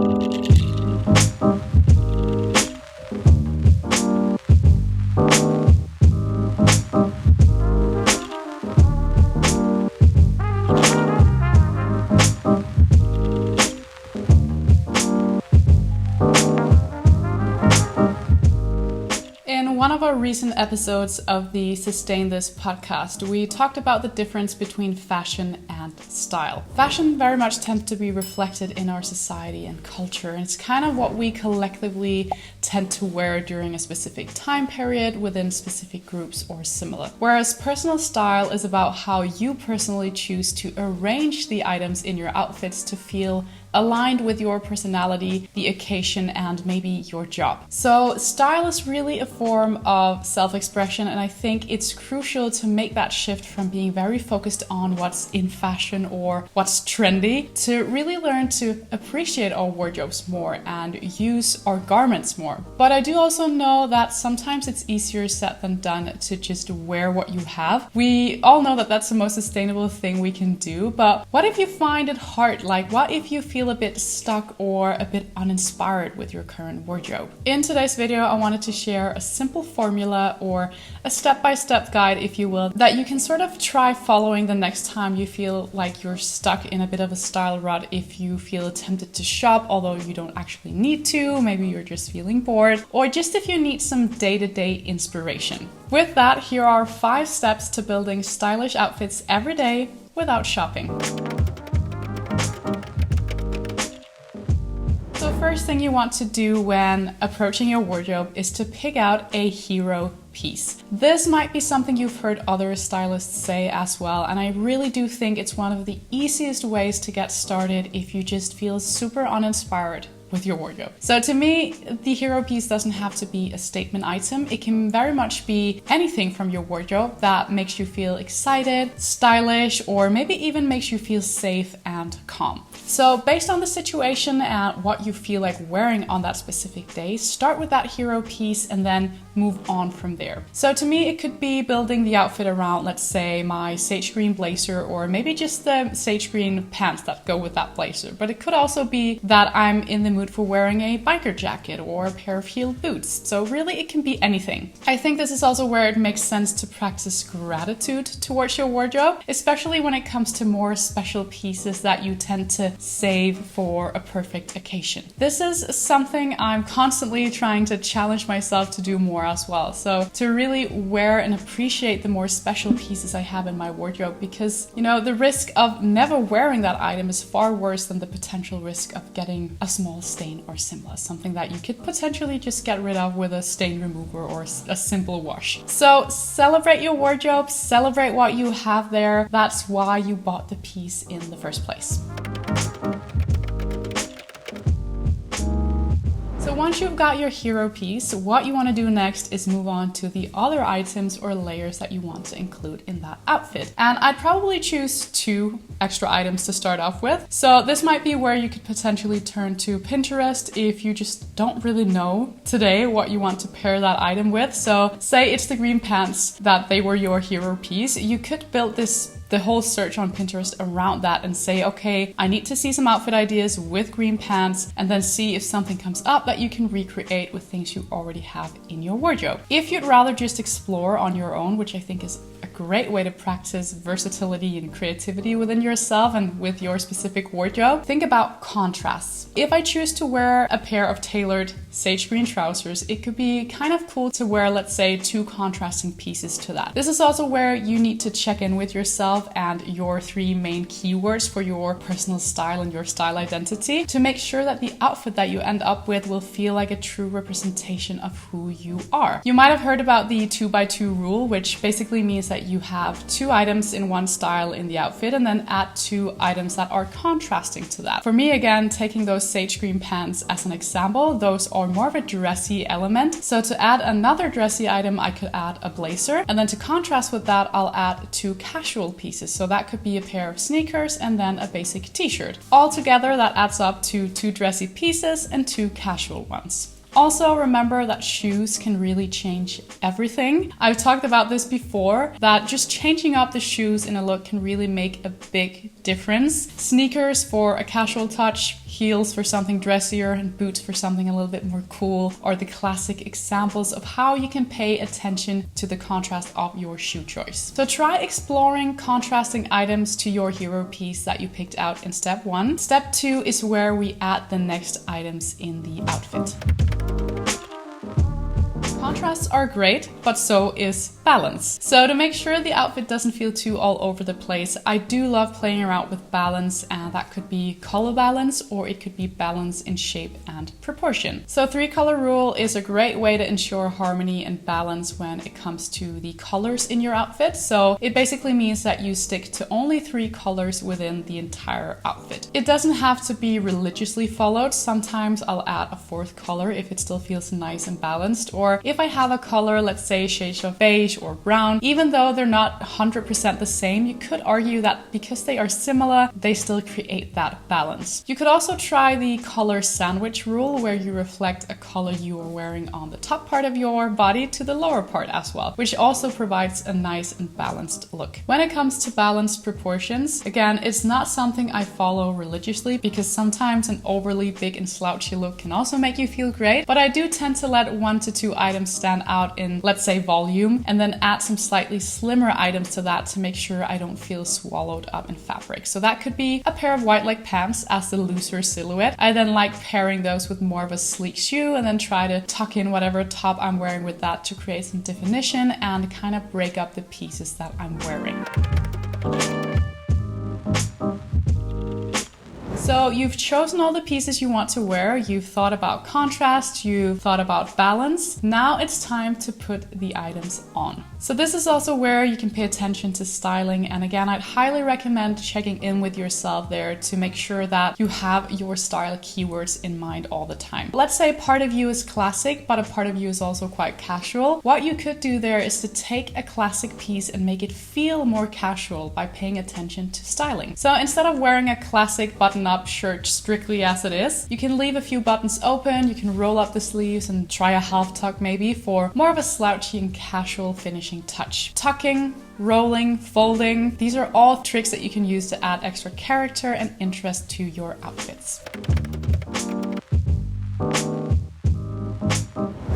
In one of our recent episodes of the Sustain This podcast, we talked about the difference between fashion and style. Fashion very much tends to be reflected in our society and culture, and it's kind of what we collectively tend to wear during a specific time period within specific groups or similar. Whereas personal style is about how you personally choose to arrange the items in your outfits to feel aligned with your personality, the occasion, and maybe your job. So style is really a form of self-expression, and I think it's crucial to make that shift from being very focused on what's in fashion or what's trendy to really learn to appreciate our wardrobes more and use our garments more. But I do also know that sometimes it's easier said than done to just wear what you have. We all know that that's the most sustainable thing we can do, but what if you find it hard? Like, what if you feel a bit stuck or a bit uninspired with your current wardrobe? In today's video, I wanted to share a simple formula or a step-by-step guide, if you will, that you can sort of try following the next time you feel like you're stuck in a bit of a style rut. If you feel tempted to shop, although you don't actually need to, maybe you're just feeling bored, or just if you need some day-to-day inspiration. With that, here are 5 steps to building stylish outfits every day without shopping. So first thing you want to do when approaching your wardrobe is to pick out a hero piece. This might be something you've heard other stylists say as well, and I really do think it's one of the easiest ways to get started if you just feel super uninspired with your wardrobe. So to me, the hero piece doesn't have to be a statement item. It can very much be anything from your wardrobe that makes you feel excited, stylish, or maybe even makes you feel safe and calm. So based on the situation and what you feel like wearing on that specific day, start with that hero piece and then move on from there. So to me, it could be building the outfit around, let's say, my sage green blazer, or maybe just the sage green pants that go with that blazer. But it could also be that I'm in the mood for wearing a biker jacket or a pair of heeled boots. So really, it can be anything. I think this is also where it makes sense to practice gratitude towards your wardrobe, especially when it comes to more special pieces that you tend to save for a perfect occasion. This is something I'm constantly trying to challenge myself to do more as well. So to really wear and appreciate the more special pieces I have in my wardrobe, because, you know, the risk of never wearing that item is far worse than the potential risk of getting a small stain or similar, something that you could potentially just get rid of with a stain remover or a simple wash. So celebrate your wardrobe, celebrate what you have there. That's why you bought the piece in the first place. So once you've got your hero piece, what you want to do next is move on to the other items or layers that you want to include in that outfit. And I'd probably choose 2 extra items to start off with. So this might be where you could potentially turn to Pinterest if you just don't really know today what you want to pair that item with. So say it's the green pants that they were your hero piece. You could build the whole search on Pinterest around that and say, okay, I need to see some outfit ideas with green pants, and then see if something comes up that you can recreate with things you already have in your wardrobe. If you'd rather just explore on your own, which I think is a great way to practice versatility and creativity within yourself and with your specific wardrobe, think about contrasts. If I choose to wear a pair of tailored sage green trousers, it could be kind of cool to wear, let's say, 2 contrasting pieces to that. This is also where you need to check in with yourself and your 3 main keywords for your personal style and your style identity to make sure that the outfit that you end up with will feel like a true representation of who you are. You might have heard about the 2x2 rule, which basically means that you have 2 items in one style in the outfit and then add 2 items that are contrasting to that. For me, again, taking those sage green pants as an example, those are more of a dressy element. So to add another dressy item, I could add a blazer, and then to contrast with that, I'll add 2 casual pieces. So that could be a pair of sneakers and then a basic t-shirt. All together, that adds up to 2 dressy pieces and 2 casual ones. Also, remember that shoes can really change everything. I've talked about this before, that just changing up the shoes in a look can really make a big difference. Sneakers for a casual touch, heels for something dressier, and boots for something a little bit more cool are the classic examples of how you can pay attention to the contrast of your shoe choice. So try exploring contrasting items to your hero piece that you picked out in step 1. Step 2 is where we add the next items in the outfit. Contrasts are great, but so is balance. So to make sure the outfit doesn't feel too all over the place, I do love playing around with balance, and that could be color balance or it could be balance in shape and proportion. So 3-color rule is a great way to ensure harmony and balance when it comes to the colors in your outfit. So it basically means that you stick to only 3 colors within the entire outfit. It doesn't have to be religiously followed. Sometimes I'll add a 4th color if it still feels nice and balanced, or if I have a color, let's say shades of beige or brown, even though they're not 100% the same, you could argue that because they are similar, they still create that balance. You could also try the color sandwich rule, where you reflect a color you are wearing on the top part of your body to the lower part as well, which also provides a nice and balanced look. When it comes to balanced proportions, again, it's not something I follow religiously, because sometimes an overly big and slouchy look can also make you feel great, but I do tend to let 1 to 2 items stand out in, let's say, volume, and then add some slightly slimmer items to that to make sure I don't feel swallowed up in fabric. So that could be a pair of white leg pants as the looser silhouette. I then like pairing those with more of a sleek shoe, and then try to tuck in whatever top I'm wearing with that to create some definition and kind of break up the pieces that I'm wearing. So you've chosen all the pieces you want to wear, you've thought about contrast, you've thought about balance. Now it's time to put the items on. So this is also where you can pay attention to styling, and again, I'd highly recommend checking in with yourself there to make sure that you have your style keywords in mind all the time. Let's say part of you is classic, but a part of you is also quite casual. What you could do there is to take a classic piece and make it feel more casual by paying attention to styling. So instead of wearing a classic button-up shirt strictly as it is, you can leave a few buttons open, you can roll up the sleeves and try a half tuck maybe for more of a slouchy and casual finishing touch. Tucking, rolling, folding, these are all tricks that you can use to add extra character and interest to your outfits.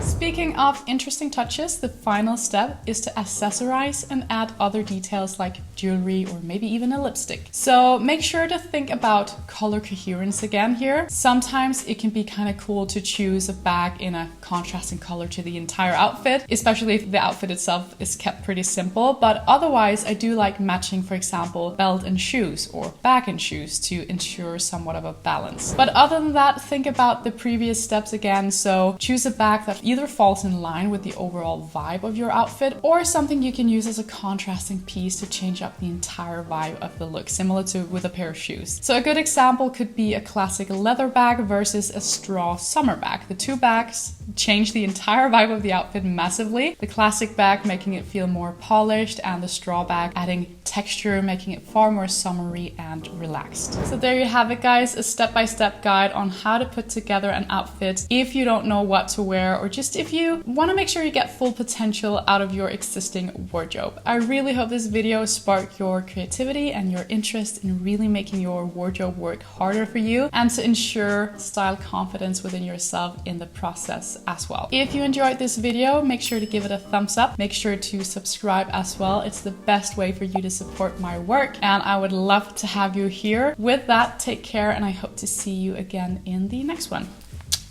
Speaking of interesting touches, the final step is to accessorize and add other details like jewelry or maybe even a lipstick. So make sure to think about color coherence again here. Sometimes it can be kind of cool to choose a bag in a contrasting color to the entire outfit, especially if the outfit itself is kept pretty simple. But otherwise, I do like matching, for example, belt and shoes or bag and shoes to ensure somewhat of a balance. But other than that, think about the previous steps again. So choose a bag that either falls in line with the overall vibe of your outfit, or something you can use as a contrasting piece to change up the entire vibe of the look, similar to with a pair of shoes. So a good example could be a classic leather bag versus a straw summer bag. The two bags change the entire vibe of the outfit massively. The classic bag making it feel more polished, and the straw bag adding texture, making it far more summery and relaxed. So there you have it, guys, a step-by-step guide on how to put together an outfit if you don't know what to wear, or just if you want to make sure you get full potential out of your existing wardrobe. I really hope this video sparked your creativity and your interest in really making your wardrobe work harder for you, and to ensure style confidence within yourself in the process as well. If you enjoyed this video, make sure to give it a thumbs up. Make sure to subscribe as well. It's the best way for you to support my work, and I would love to have you here. With that, take care, and I hope to see you again in the next one.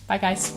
Bye, guys.